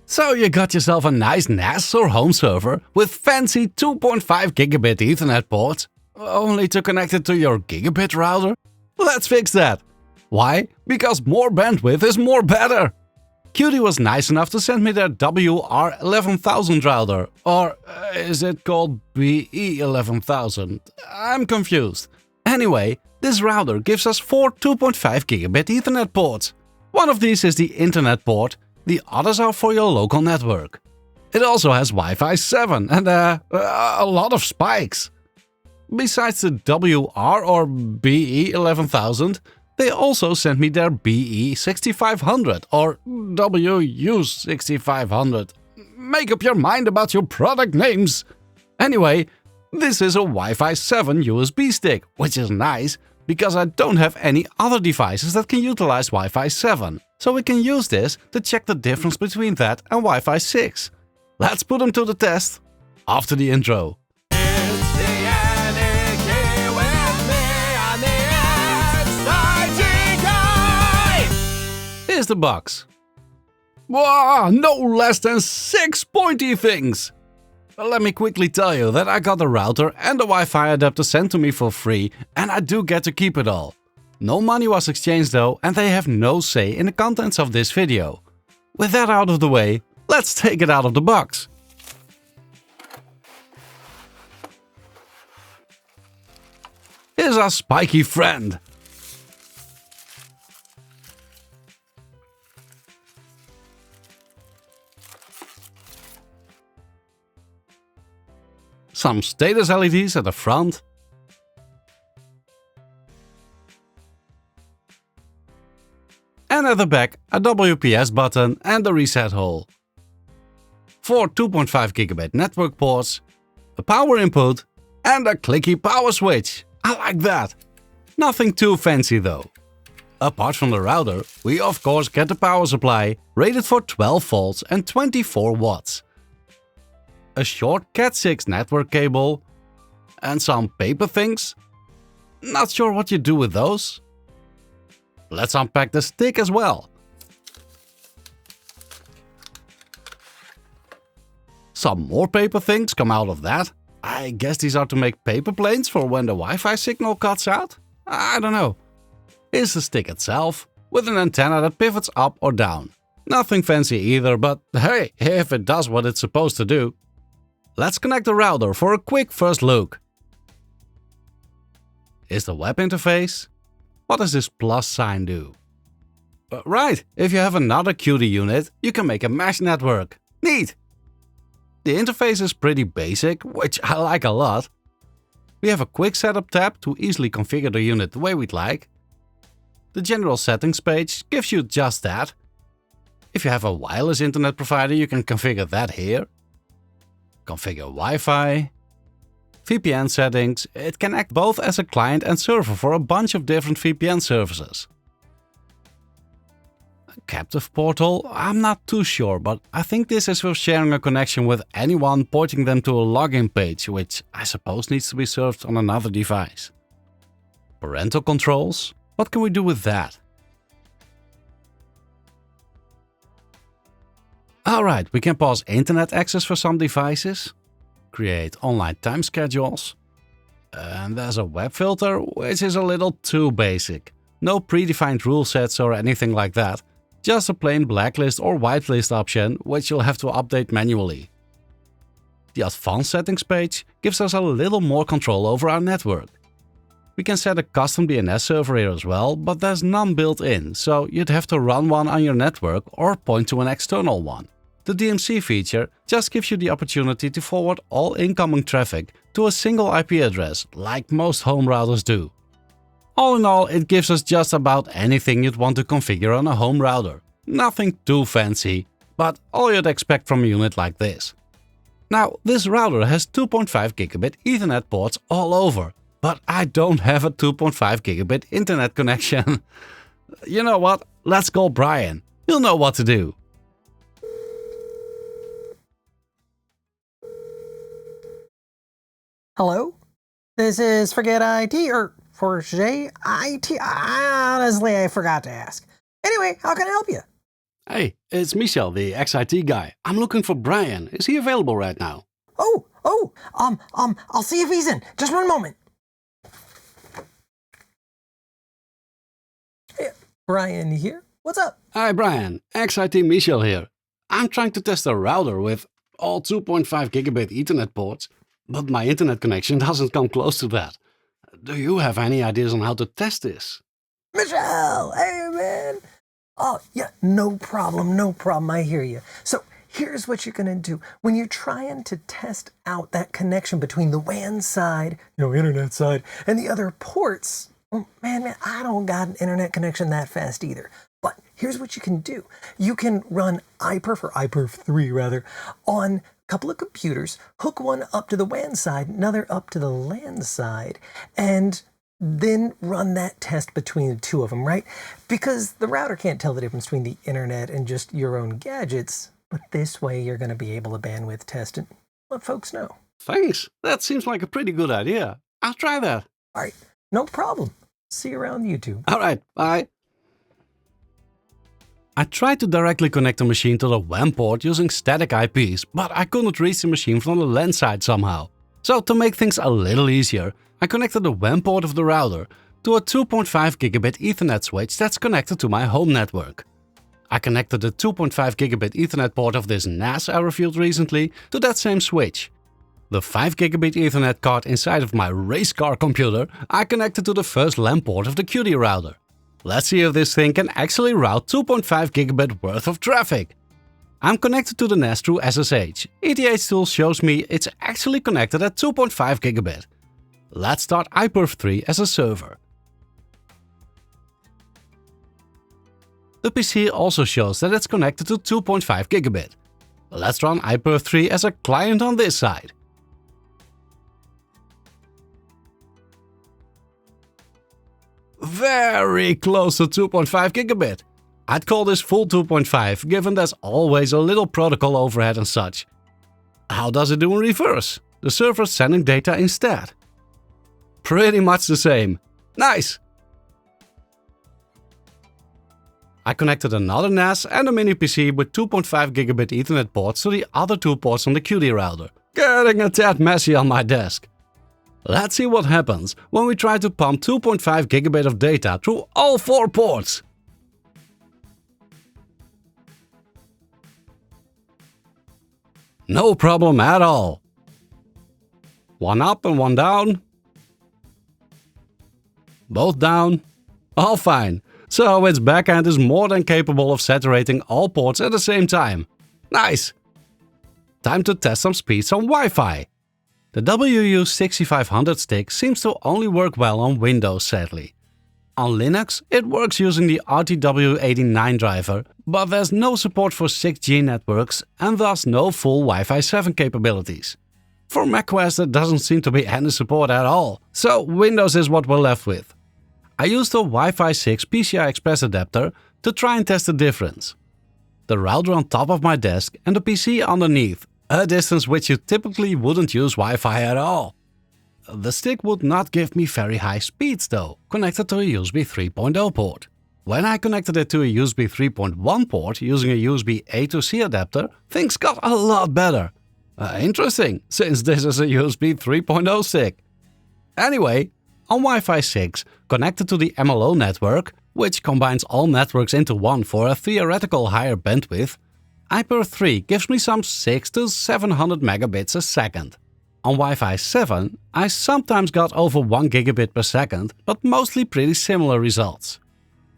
So you got yourself a nice NAS or home server with fancy 2.5 gigabit Ethernet ports, only to connect it to your gigabit router? Let's fix that. Why? Because more bandwidth is more better. Cudy was nice enough to send me their WR11000 router, or is it called BE11000? I'm confused. Anyway, this router gives us 4 2.5 gigabit Ethernet ports. One of these is the internet port, the others are for your local network. It also has Wi-Fi 7 and a lot of spikes. Besides the WR or BE11000, they also sent me their BE6500 or WU6500. Make up your mind about your product names. Anyway, this is a Wi-Fi 7 USB stick, which is nice because I don't have any other devices that can utilize Wi-Fi 7. So we can use this to check the difference between that and Wi-Fi 6. Let's put them to the test after the intro. Here's the box. Wow, no less than 6 pointy things! Let me quickly tell you that I got the router and the Wi-Fi adapter sent to me for free, and I do get to keep it all. No money was exchanged though, and they have no say in the contents of this video. With that out of the way, let's take it out of the box. Here's our spiky friend. Some status LEDs at the front. And at the back, a WPS button and a reset hole. 4 2.5 gigabit network ports, a power input, and a clicky power switch. I like that. Nothing too fancy though. Apart from the router, we of course get the power supply, rated for 12 volts and 24 watts. A short Cat6 network cable, and some paper things. Not sure what you do with those. Let's unpack the stick as well. Some more paper things come out of that. I guess these are to make paper planes for when the Wi-Fi signal cuts out? I don't know. Here's the stick itself, with an antenna that pivots up or down. Nothing fancy either, but hey, if it does what it's supposed to do. Let's connect the router for a quick first look. Here's the web interface. What does this plus sign do? Right, if you have another Cudy unit, you can make a mesh network. Neat! The interface is pretty basic, which I like a lot. We have a quick setup tab to easily configure the unit the way we'd like. The general settings page gives you just that. If you have a wireless internet provider, you can configure that here. Configure Wi-Fi. VPN settings. It can act both as a client and server for a bunch of different VPN services. A captive portal? I'm not too sure, but I think this is for sharing a connection with anyone, porting them to a login page, which I suppose needs to be served on another device. Parental controls? What can we do with that? Alright, we can pause internet access for some devices, create online time schedules, and there's a web filter, which is a little too basic. No predefined rule sets or anything like that, just a plain blacklist or whitelist option, which you'll have to update manually. The advanced settings page gives us a little more control over our network. We can set a custom DNS server here as well, but there's none built in, so you'd have to run one on your network or point to an external one. The DMC feature just gives you the opportunity to forward all incoming traffic to a single IP address, like most home routers do. All in all, it gives us just about anything you'd want to configure on a home router. Nothing too fancy, but all you'd expect from a unit like this. Now, this router has 2.5 gigabit Ethernet ports all over, but I don't have a 2.5 gigabit internet connection. You know what? Let's call Brian. He'll know what to do. Hello? This is Forget IT, or Forget IT. Honestly, I forgot to ask. Anyway, how can I help you? Hey, it's Michel, the ex-IT guy. I'm looking for Brian. Is he available right now? I'll see if he's in. Just one moment. Hey, Brian here. What's up? Hi Brian, ex-IT Michel here. I'm trying to test a router with all 2.5 gigabit Ethernet ports, but my internet connection doesn't come close to that. Do you have any ideas on how to test this? Michelle, hey man. Oh, yeah, no problem, I hear you. So here's what you're gonna do. When you're trying to test out that connection between the WAN side, internet side, and the other ports, man, I don't got an internet connection that fast either. But here's what you can do. You can run iPerf, or iPerf3 rather, on a couple of computers, hook one up to the WAN side, another up to the LAN side, and then run that test between the two of them, right? Because the router can't tell the difference between the internet and just your own gadgets, but this way you're going to be able to bandwidth test and let folks know. Thanks. That seems like a pretty good idea. I'll try that. All right, no problem. See you around YouTube. All right, bye. I tried to directly connect the machine to the WAN port using static IPs, but I couldn't reach the machine from the LAN side somehow. So to make things a little easier, I connected the WAN port of the router to a 2.5 gigabit Ethernet switch that's connected to my home network. I connected the 2.5 gigabit Ethernet port of this NAS I reviewed recently to that same switch. The 5 gigabit Ethernet card inside of my race car computer I connected to the first LAN port of the Cudy router. Let's see if this thing can actually route 2.5 gigabit worth of traffic. I'm connected to the NAS through SSH. ETH tool shows me it's actually connected at 2.5 gigabit. Let's start iPerf3 as a server. The PC also shows that it's connected to 2.5 gigabit. Let's run iPerf3 as a client on this side. Very close to 2.5 gigabit. I'd call this full 2.5, given there's always a little protocol overhead and such. How does it do in reverse? The server's sending data instead. Pretty much the same. Nice! I connected another NAS and a mini PC with 2.5 gigabit Ethernet ports to the other two ports on the Cudy router. Getting a tad messy on my desk. Let's see what happens when we try to pump 2.5 gigabit of data through all four ports. No problem at all. One up and one down. Both down. All fine. So its backend is more than capable of saturating all ports at the same time. Nice! Time to test some speeds on Wi-Fi. The WU6500 stick seems to only work well on Windows, sadly. On Linux, it works using the RTW89 driver, but there's no support for 6G networks and thus no full Wi-Fi 7 capabilities. For macOS there doesn't seem to be any support at all, so Windows is what we're left with. I used a Wi-Fi 6 PCI Express adapter to try and test the difference. The router on top of my desk and the PC underneath, a distance which you typically wouldn't use Wi-Fi at all. The stick would not give me very high speeds though, connected to a USB 3.0 port. When I connected it to a USB 3.1 port using a USB A to C adapter, things got a lot better. Interesting, since this is a USB 3.0 stick. Anyway, on Wi-Fi 6, connected to the MLO network, which combines all networks into one for a theoretical higher bandwidth, iPerf3 gives me some 600 to 700 megabits a second. On Wi-Fi 7, I sometimes got over 1 gigabit per second, but mostly pretty similar results.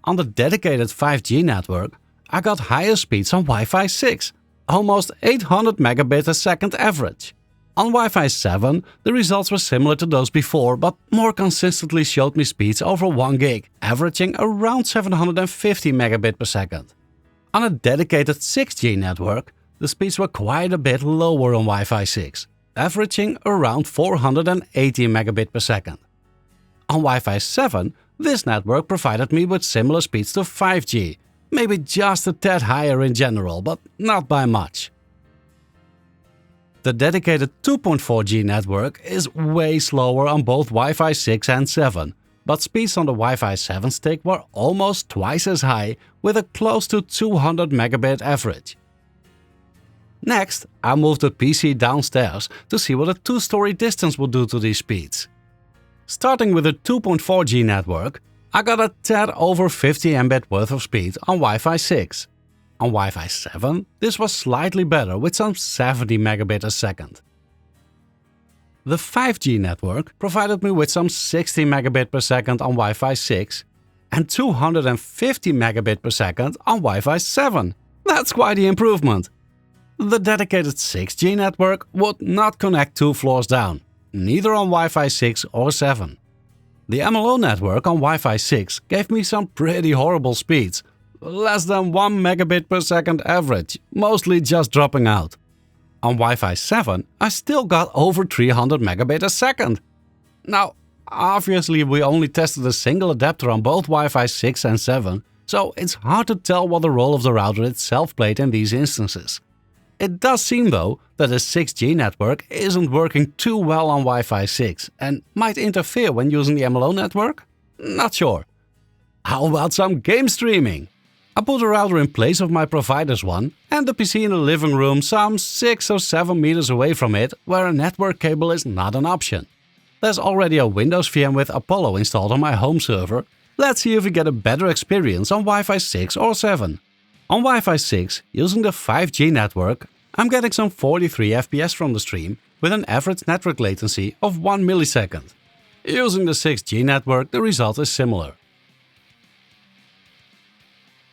On the dedicated 5G network, I got higher speeds on Wi-Fi 6, almost 800 megabits a second average. On Wi-Fi 7, the results were similar to those before, but more consistently showed me speeds over 1 gig, averaging around 750 megabit per second. On a dedicated 6G network, the speeds were quite a bit lower on Wi-Fi 6, averaging around 480 megabit per second. On Wi-Fi 7, this network provided me with similar speeds to 5G, maybe just a tad higher in general, but not by much. The dedicated 2.4G network is way slower on both Wi-Fi 6 and 7, but speeds on the Wi-Fi 7 stick were almost twice as high, with a close to 200 megabit average. Next, I moved the PC downstairs to see what a 2-story distance would do to these speeds. Starting with a 2.4G network, I got a tad over 50 Mbit worth of speed on Wi-Fi 6. On Wi-Fi 7, this was slightly better with some 70 megabit a second. The 5G network provided me with some 60 megabit per second on Wi-Fi 6 and 250 megabit per second on Wi-Fi 7. That's quite the improvement. The dedicated 6G network would not connect 2 floors down, neither on Wi-Fi 6 or 7. The MLO network on Wi-Fi 6 gave me some pretty horrible speeds, less than 1 megabit per second average, mostly just dropping out. On Wi-Fi 7, I still got over 300 megabit a second. Now, obviously we only tested a single adapter on both Wi-Fi 6 and 7, so it's hard to tell what the role of the router itself played in these instances. It does seem though that the 6G network isn't working too well on Wi-Fi 6 and might interfere when using the MLO network? Not sure. How about some game streaming? I put a router in place of my provider's one and the PC in the living room some 6 or 7 meters away from it, where a network cable is not an option. There's already a Windows VM with Apollo installed on my home server. Let's see if we get a better experience on Wi-Fi 6 or 7. On Wi-Fi 6, using the 5G network, I'm getting some 43 FPS from the stream with an average network latency of 1 millisecond. Using the 6G network, the result is similar.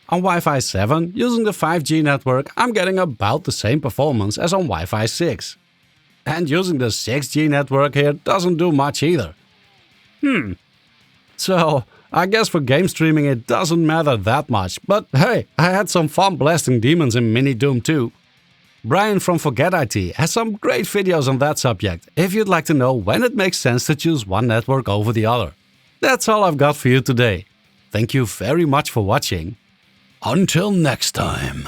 On Wi-Fi 7, using the 5G network, I'm getting about the same performance as on Wi-Fi 6. And using the 6G network here doesn't do much either. So, I guess for game streaming it doesn't matter that much, but hey, I had some fun blasting demons in Mini Doom 2. Brian from Forget IT has some great videos on that subject if you'd like to know when it makes sense to choose one network over the other. That's all I've got for you today. Thank you very much for watching. Until next time.